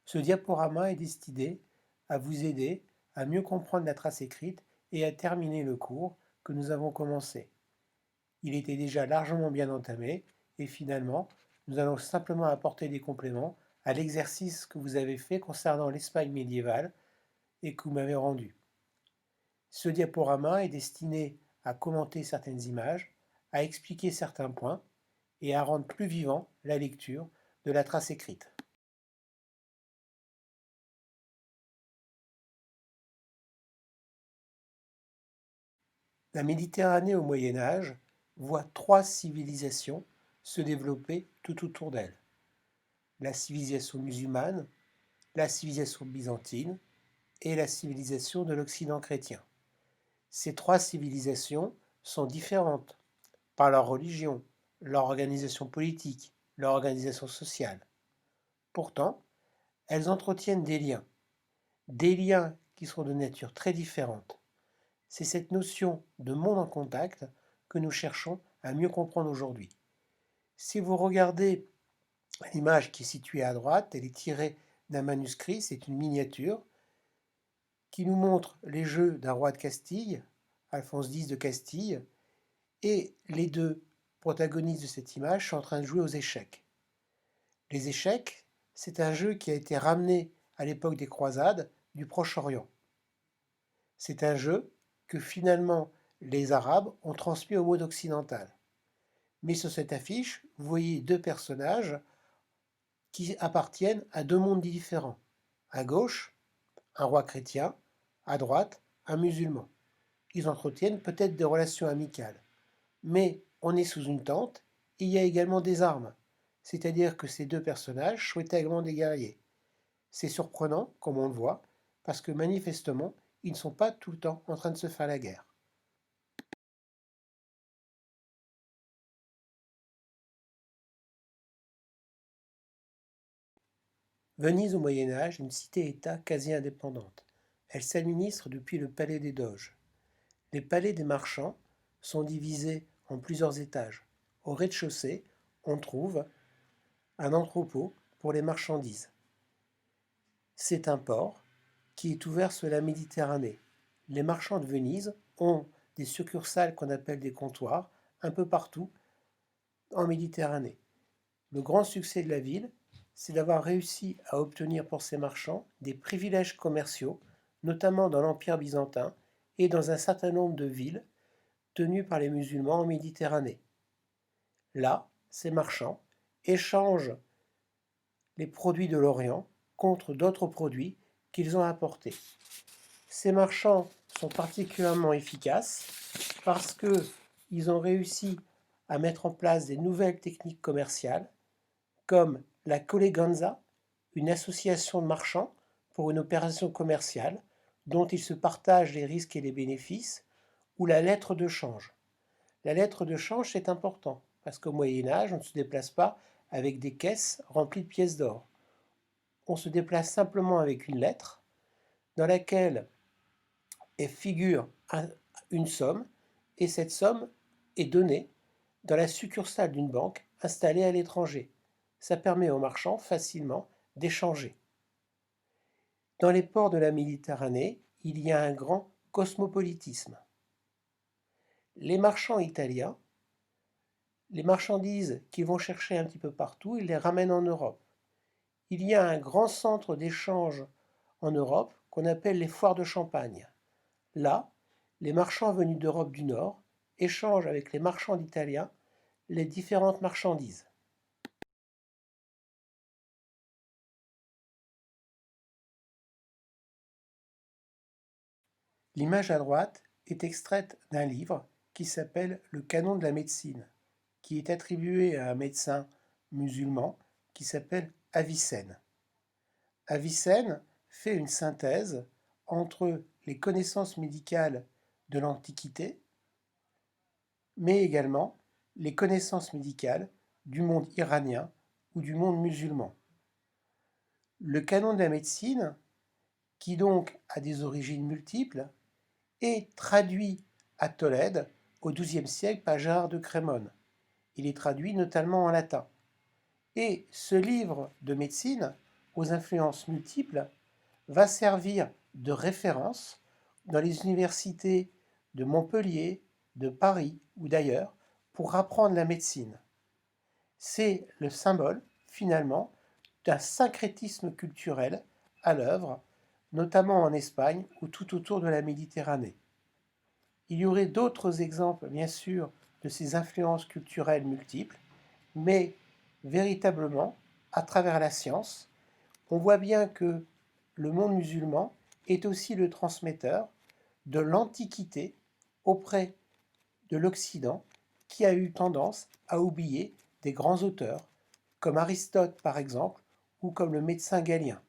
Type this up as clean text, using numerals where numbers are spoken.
Ce diaporama est destiné à vous aider à mieux comprendre la trace écrite et à terminer le cours que nous avons commencé. Il était déjà largement bien entamé et finalement, nous allons simplement apporter des compléments à l'exercice que vous avez fait concernant l'Espagne médiévale et que vous m'avez rendu. Ce diaporama est destiné à commenter certaines images, à expliquer certains points et à rendre plus vivant la lecture de la trace écrite. La Méditerranée au Moyen Âge voit trois civilisations se développer tout autour d'elle. La civilisation musulmane, la civilisation byzantine et la civilisation de l'Occident chrétien. Ces trois civilisations sont différentes par leur religion, leur organisation politique, leur organisation sociale. Pourtant, elles entretiennent des liens qui sont de nature très différente. C'est cette notion de monde en contact que nous cherchons à mieux comprendre aujourd'hui. Si vous regardez l'image qui est située à droite, elle est tirée d'un manuscrit, c'est une miniature qui nous montre les jeux d'un roi de Castille, Alphonse X de Castille, et les deux protagonistes de cette image sont en train de jouer aux échecs. Les échecs, c'est un jeu qui a été ramené à l'époque des croisades du Proche-Orient. C'est un jeu que finalement les Arabes ont transmis au monde occidental. Mais sur cette affiche, vous voyez deux personnages qui appartiennent à deux mondes différents. À gauche, un roi chrétien, à droite, un musulman. Ils entretiennent peut-être des relations amicales. Mais on est sous une tente et il y a également des armes. C'est-à-dire que ces deux personnages sont également des guerriers. C'est surprenant, comme on le voit, parce que manifestement, ils ne sont pas tout le temps en train de se faire la guerre. Venise au Moyen Âge est une cité-État quasi indépendante. Elle s'administre depuis le palais des Doges. Les palais des marchands sont divisés en plusieurs étages. Au rez-de-chaussée, on trouve un entrepôt pour les marchandises. C'est un port qui est ouvert sur la Méditerranée. Les marchands de Venise ont des succursales qu'on appelle des comptoirs un peu partout en Méditerranée. Le grand succès de la ville, c'est d'avoir réussi à obtenir pour ces marchands des privilèges commerciaux, notamment dans l'Empire byzantin et dans un certain nombre de villes tenues par les musulmans en Méditerranée. Là, ces marchands échangent les produits de l'Orient contre d'autres produits qu'ils ont apportés. Ces marchands sont particulièrement efficaces parce qu'ils ont réussi à mettre en place des nouvelles techniques commerciales comme la colleganza, une association de marchands pour une opération commerciale dont ils se partagent les risques et les bénéfices, ou la lettre de change. La lettre de change, c'est important parce qu'au Moyen Âge, on ne se déplace pas avec des caisses remplies de pièces d'or. On se déplace simplement avec une lettre dans laquelle figure une somme, et cette somme est donnée dans la succursale d'une banque installée à l'étranger. Ça permet aux marchands facilement d'échanger. Dans les ports de la Méditerranée, il y a un grand cosmopolitisme. Les marchands italiens, les marchandises qu'ils vont chercher un petit peu partout, ils les ramènent en Europe. Il y a un grand centre d'échange en Europe qu'on appelle les foires de Champagne. Là, les marchands venus d'Europe du Nord échangent avec les marchands italiens les différentes marchandises. L'image à droite est extraite d'un livre qui s'appelle Le Canon de la médecine, qui est attribué à un médecin musulman qui s'appelle Avicenne. Avicenne fait une synthèse entre les connaissances médicales de l'Antiquité, mais également les connaissances médicales du monde iranien ou du monde musulman. Le canon de la médecine, qui donc a des origines multiples, est traduit à Tolède au XIIe siècle par Gérard de Crémone. Il est traduit notamment en latin. Et ce livre de médecine aux influences multiples va servir de référence dans les universités de Montpellier, de Paris ou d'ailleurs pour apprendre la médecine. C'est le symbole, finalement, d'un syncrétisme culturel à l'œuvre, notamment en Espagne ou tout autour de la Méditerranée. Il y aurait d'autres exemples, bien sûr, de ces influences culturelles multiples, mais véritablement, à travers la science, on voit bien que le monde musulman est aussi le transmetteur de l'Antiquité auprès de l'Occident, qui a eu tendance à oublier des grands auteurs, comme Aristote par exemple, ou comme le médecin Galien.